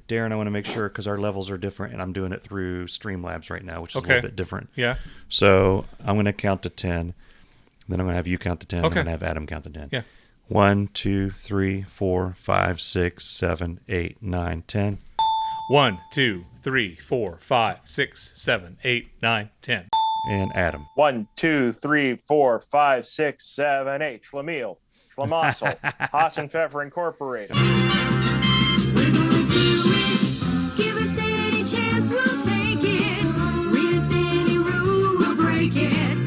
Darren, I want to make sure, because our levels are different, and I'm doing it through Streamlabs right now, which is a little bit different. Yeah. So I'm going to count to 10. Then I'm going to have you count to 10. Okay. I'm going to have Adam count to 10. Yeah. 1, 2, 3, 4, 5, 6, 7, 8, 9, 10. 1, 2, 3, 4, 5, 6, 7, 8, 9, 10. And Adam. 1, 2, 3, 4, 5, 6, 7, 8. Schlemiel, Schlemassel, Hassenpfeffer Incorporated. We're gonna do it. Give us any chance, we'll take it. Read us any rule, we'll break it.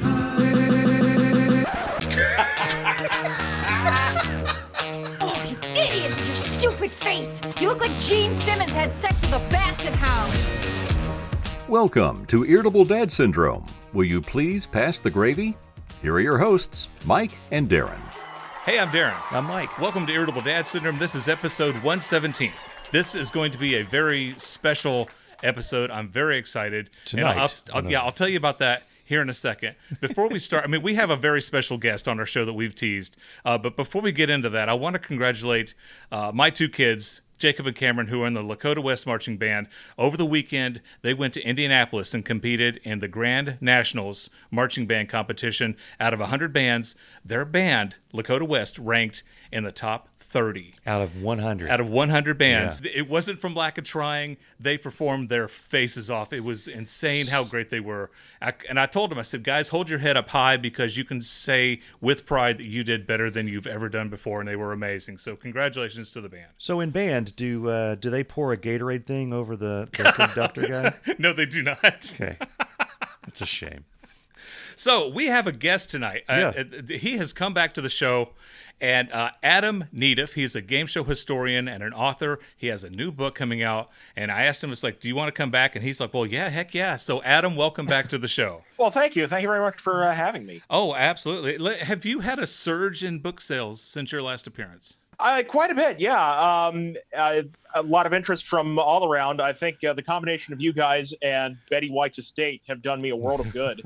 Oh, you idiot with your stupid face! You look like Gene Simmons had sex with a basset hound! Welcome to Irritable Dad Syndrome. Will you please pass the gravy? Here are your hosts, Mike and Darren. Hey, I'm Darren. I'm Mike. Welcome to Irritable Dad Syndrome. This is episode 117. This is going to be a very special episode. I'm very excited. Tonight. And I'll tell you about that here in a second. Before we start, we have a very special guest on our show that we've teased. But before we get into that, I want to congratulate my two kids, Jacob and Cameron, who are in the Lakota West Marching Band. Over the weekend, they went to Indianapolis and competed in the Grand Nationals Marching Band competition. Out of 100 bands, their band, Lakota West, ranked in the top 30. Out of 100. Out of 100 bands. Yeah. It wasn't from lack of trying. They performed their faces off. It was insane how great they were. And I told them, I said, guys, hold your head up high because you can say with pride that you did better than you've ever done before, and they were amazing. So congratulations to the band. So in band, do they pour a Gatorade thing over the conductor guy? No, they do not. Okay. That's a shame. So we have a guest tonight. He has come back to the show. And Adam Nedeff, he's a game show historian and an author. He has a new book coming out. And I asked him, it's like, do you want to come back? And he's like, well, yeah, heck yeah. So Adam, welcome back to the show. Well, thank you. Thank you very much for having me. Oh, absolutely. Have you had a surge in book sales since your last appearance? Quite a bit, yeah. A lot of interest from all around. I think the combination of you guys and Betty White's estate have done me a world of good.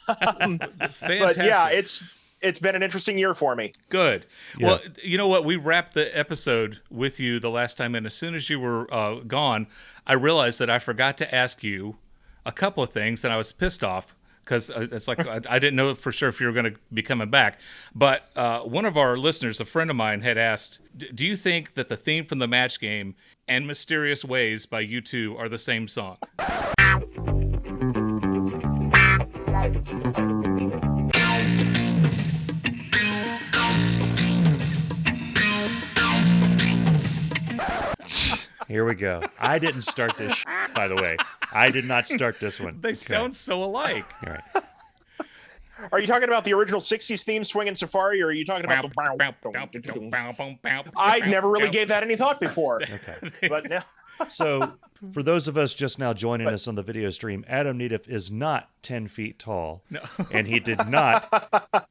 Fantastic. But yeah, it's been an interesting year for me. Good. Yeah. Well, you know what? We wrapped the episode with you the last time, and as soon as you were gone, I realized that I forgot to ask you a couple of things, and I was pissed off because it's like I didn't know for sure if you were going to be coming back. But one of our listeners, a friend of mine, had asked, do you think that the theme from the match game and Mysterious Ways by U2 are the same song? Here we go. I didn't start this, by the way. I did not start this one. They sound so alike. All right. Are you talking about the original 60s theme, Swingin' Safari, or are you talking about the... I never really gave that any thought before. Okay. But now... So, for those of us just now joining us on the video stream, Adam Nedeff is not 10 feet tall. No. And he did not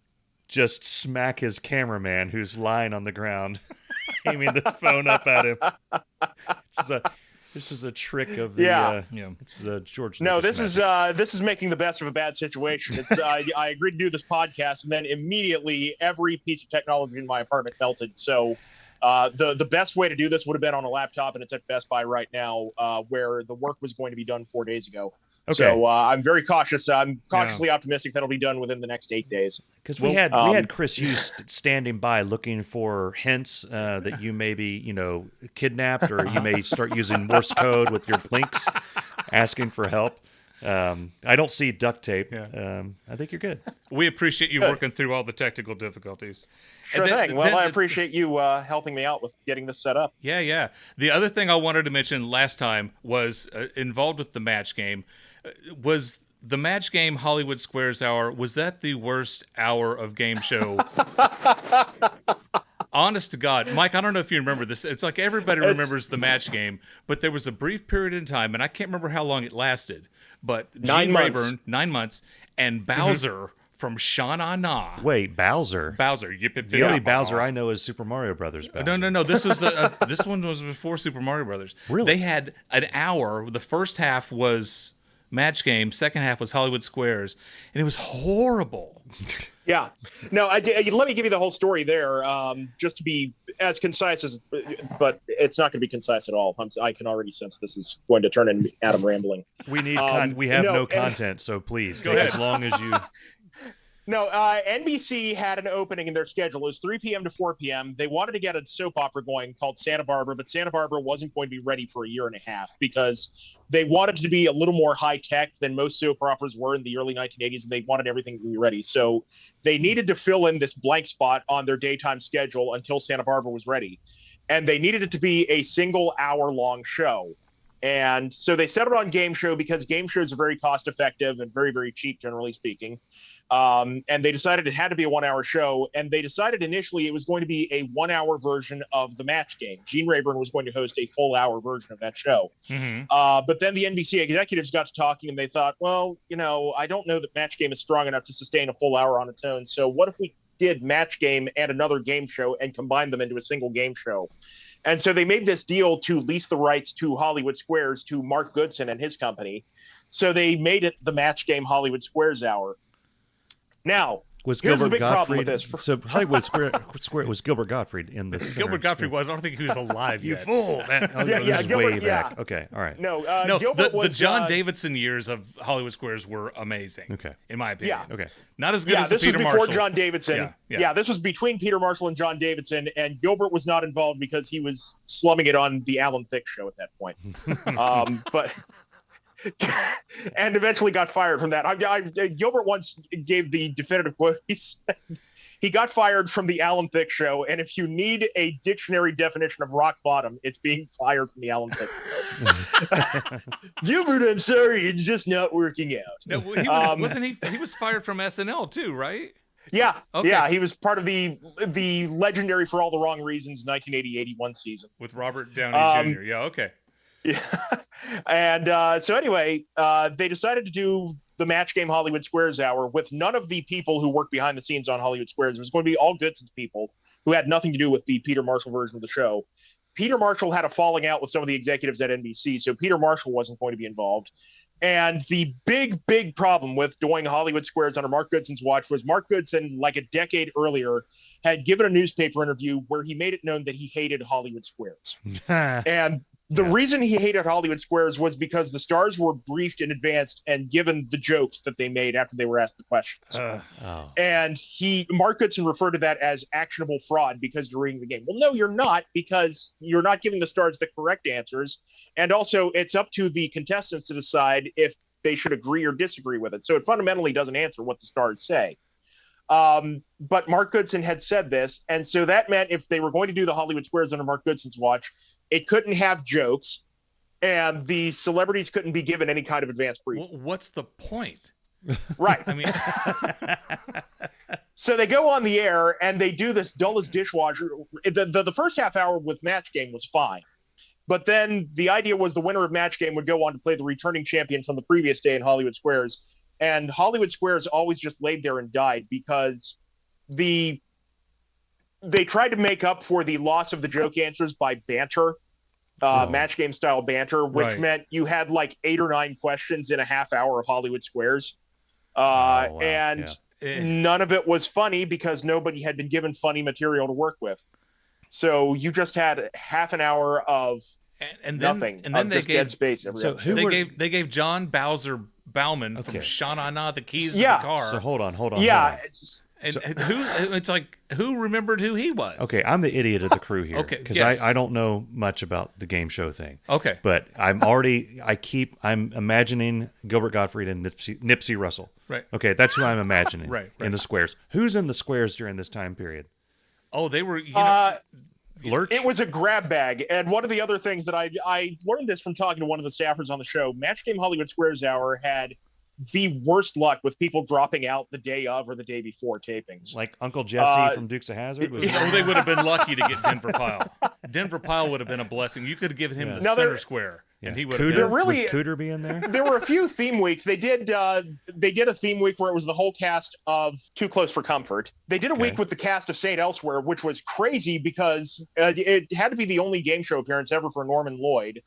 just smack his cameraman who's lying on the ground, aiming the phone up at him. This is a trick of the This is a George. No, Lucas this is making the best of a bad situation. It's I agreed to do this podcast, and then immediately every piece of technology in my apartment melted. So the best way to do this would have been on a laptop, and it's at Best Buy right now, where the work was going to be done 4 days ago. Okay. So I'm very cautious. I'm cautiously optimistic that'll be done within the next 8 days. Because we had Chris Hughes standing by looking for hints that you may be, kidnapped, or you may start using Morse code with your blinks, asking for help. I don't see duct tape. Yeah. I think you're good. We appreciate you working through all the technical difficulties. Sure thing. Well, I appreciate you helping me out with getting this set up. Yeah. The other thing I wanted to mention last time was involved with the match game. Was the match game Hollywood Squares Hour, was that the worst hour of game show? Honest to God, Mike, I don't know if you remember this. It's like everybody remembers the match game, but there was a brief period in time, and I can't remember how long it lasted, but Gene Rayburn, 9 months, and Bowser from Sha-Na-Na. Wait, Bowser? Bowser. The only Bowser I know is Super Mario Brothers Bowser. No. This was this one was before Super Mario Brothers. Really? They had an hour. The first half was Match Game. Second half was Hollywood Squares, and it was horrible. Yeah. No, let me give you the whole story there, just to be as concise as, but it's not going to be concise at all. I can already sense this is going to turn into Adam rambling. We need we have no content, so please take as long as you. No, NBC had an opening in their schedule. It was 3 p.m. to 4 p.m. They wanted to get a soap opera going called Santa Barbara, but Santa Barbara wasn't going to be ready for a year and a half because they wanted to be a little more high tech than most soap operas were in the early 1980s, and they wanted everything to be ready. So they needed to fill in this blank spot on their daytime schedule until Santa Barbara was ready. And they needed it to be a single hour-long show. And so they settled on game show because game shows are very cost effective and very, very cheap, generally speaking. And they decided it had to be a 1 hour show. And they decided initially it was going to be a 1 hour version of the Match Game. Gene Rayburn was going to host a full hour version of that show. Mm-hmm. But then the NBC executives got to talking and they thought, well, I don't know that Match Game is strong enough to sustain a full hour on its own. So what if we did Match Game and another game show and combined them into a single game show? And so they made this deal to lease the rights to Hollywood Squares to Mark Goodson and his company. So they made it the Match Game Hollywood Squares Hour. Now, was here's Gilbert the big problem with Gottfried? this. So Hollywood Square was Gilbert Gottfried in this. Gilbert Gottfried was. I don't think he was alive You yet. fool! Yeah, This is Gilbert, way back. Okay, all right. No, No, Gilbert the was John Davidson years of Hollywood Squares were amazing. Okay. In my opinion. Yeah. Okay. Not as good as the this was Peter before Marshall. John Davidson. Yeah. This was between Peter Marshall and John Davidson, and Gilbert was not involved because he was slumming it on the Alan Thicke show at that point. But and eventually got fired from that. Gilbert once gave the definitive quote. He said he got fired from the Alan Thicke show, and if you need a dictionary definition of rock bottom, it's being fired from the Alan Thicke show. Gilbert, I'm sorry, it's just not working out. No, he was, wasn't he? He was fired from SNL too, right? Yeah, Okay. yeah, he was part of the legendary For All the Wrong Reasons 1980-81 season. With Robert Downey Jr. Yeah, okay. Yeah. And so anyway, they decided to do the Match Game Hollywood Squares Hour with none of the people who worked behind the scenes on Hollywood Squares. It was going to be all Goodson's people who had nothing to do with the Peter Marshall version of the show. Peter Marshall had a falling out with some of the executives at NBC, so Peter Marshall wasn't going to be involved. And the big, big problem with doing Hollywood Squares under Mark Goodson's watch was Mark Goodson, like a decade earlier, had given a newspaper interview where he made it known that he hated Hollywood Squares. And the reason he hated Hollywood Squares was because the stars were briefed in advance and given the jokes that they made after they were asked the questions. And Mark Goodson referred to that as actionable fraud because you're reading the game. Well, no, you're not, because you're not giving the stars the correct answers. And also, it's up to the contestants to decide if they should agree or disagree with it. So it fundamentally doesn't answer what the stars say. But Mark Goodson had said this, and so that meant if they were going to do the Hollywood Squares under Mark Goodson's watch, it couldn't have jokes, and the celebrities couldn't be given any kind of advance brief. What's the point? Right. I mean, so they go on the air and they do this dull as dishwasher. The first half hour with Match Game was fine, but then the idea was the winner of Match Game would go on to play the returning champion from the previous day in Hollywood Squares. And Hollywood Squares always just laid there and died because they tried to make up for the loss of the joke answers by banter, Match Game style banter, which meant you had like 8 or 9 questions in a half hour of Hollywood Squares. And none of it was funny because nobody had been given funny material to work with. So you just had half an hour of nothing. And then they gave dead space. They gave John Bauman from Sha-Na-Na the keys to the car. So hold on. Yeah. Who remembered who he was? Okay, I'm the idiot of the crew here. Okay, because yes. I don't know much about the game show thing. Okay, but I'm imagining Gilbert Gottfried and Nipsey Russell. Right. Okay, that's who I'm imagining. right. In the squares. Who's in the squares during this time period? Oh, they were. Lurch? It was a grab bag. And one of the other things that I learned this from talking to one of the staffers on the show, Match Game Hollywood Squares Hour had the worst luck with people dropping out the day of or the day before tapings. Like Uncle Jesse from Dukes of Hazzard? They would have been lucky to get Denver Pyle. Denver Pyle would have been a blessing. You could have given him the center square. Yeah. And he would Cooter? have Was Cooter be in there? There were a few theme weeks. They did a theme week where it was the whole cast of Too Close for Comfort. They did a week with the cast of St. Elsewhere, which was crazy because it had to be the only game show appearance ever for Norman Lloyd.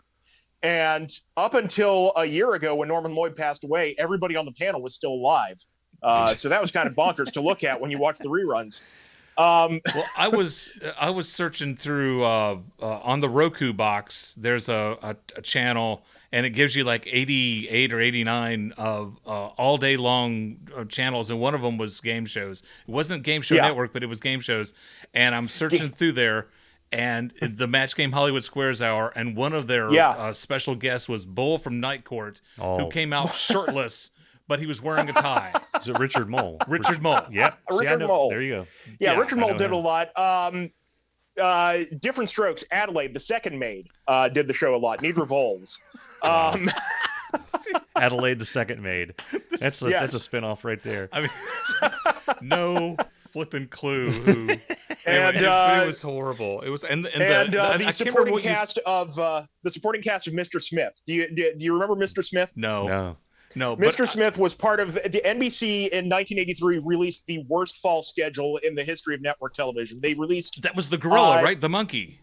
And up until a year ago, when Norman Lloyd passed away, everybody on the panel was still alive. So that was kind of bonkers to look at when you watch the reruns. Well, I was searching through on the Roku box. There's a channel, and it gives you like 88 or 89 of all day long channels, and one of them was game shows. It wasn't Game Show Network, but it was game shows. And I'm searching through there, and the Match Game Hollywood Squares Hour, and one of their special guests was Bull from Night Court, who came out shirtless. But he was wearing a tie. Is it Richard Moll? Richard Moll. Yep. Richard Moll. There you go. Yeah, Richard Moll did a lot. Different Strokes. Adelaide, the second maid, did the show a lot. Needra Voles. Adelaide, the second maid. That's a spinoff right there. I mean, no flipping clue who. And it was horrible. It was the supporting cast of Mr. Smith. Do you remember Mr. Smith? No. Mr. Smith was part of the NBC in 1983 released the worst fall schedule in the history of network television. They released that was the gorilla, right? The monkey.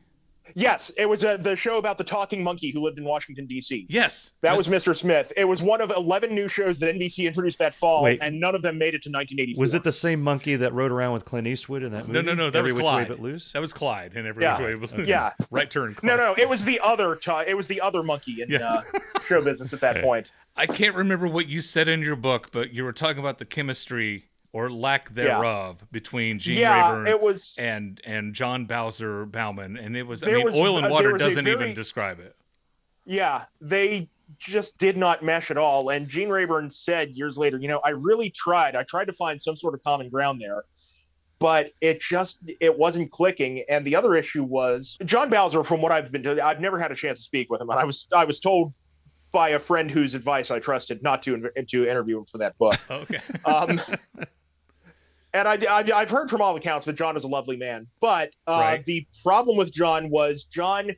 Yes, it was the show about the talking monkey who lived in Washington, D.C. Yes. That was Mr. Smith. It was one of 11 new shows that NBC introduced that fall, and none of them made it to 1984. Was it the same monkey that rode around with Clint Eastwood in that movie? No, that was Clyde. Which Way But Loose? That was Clyde in Every Which Way But Loose. Yeah. Right turn, Clyde. No, it was the other monkey in show business at that point. I can't remember what you said in your book, but you were talking about the chemistry or lack thereof between Gene Rayburn and John Bowman, and it was Oil and Water doesn't even describe it. Yeah, they just did not mesh at all. And Gene Rayburn said years later, I really tried. I tried to find some sort of common ground there, but it wasn't clicking. And the other issue was John Bowser, from what I've been told, I've never had a chance to speak with him, and I was told by a friend whose advice I trusted not to interview him for that book. Okay. And I've heard from all accounts that John is a lovely man, but the problem with John was John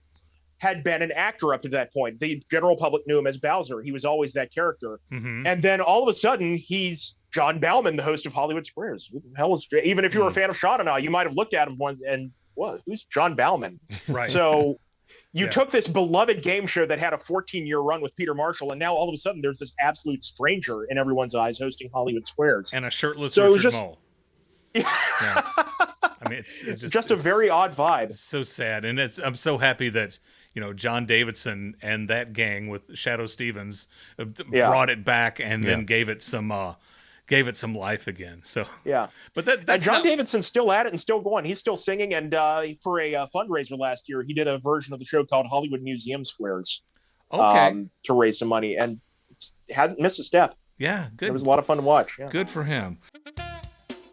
had been an actor up to that point. The general public knew him as Bowser. He was always that character. Mm-hmm. And then all of a sudden, he's John Bowman, the host of Hollywood Squares. Who the hell is? Even if you were a fan of Shaun and I, you might have looked at him once and, what? Who's John Bowman? Right. So you took this beloved game show that had a 14-year run with Peter Marshall, and now all of a sudden there's this absolute stranger in everyone's eyes hosting Hollywood Squares. And a shirtless Richard Moll. Yeah. I mean, it's just a very odd vibe. It's so sad, and I'm so happy that John Davidson and that gang with Shadow Stevens brought it back and then gave it some life again. So but that's John Davidson's still at it and still going. He's still singing, and for a fundraiser last year, he did a version of the show called Hollywood Museum Squares. To raise some money, and hadn't missed a step. Yeah, good. It was a lot of fun to watch. Yeah. Good for him.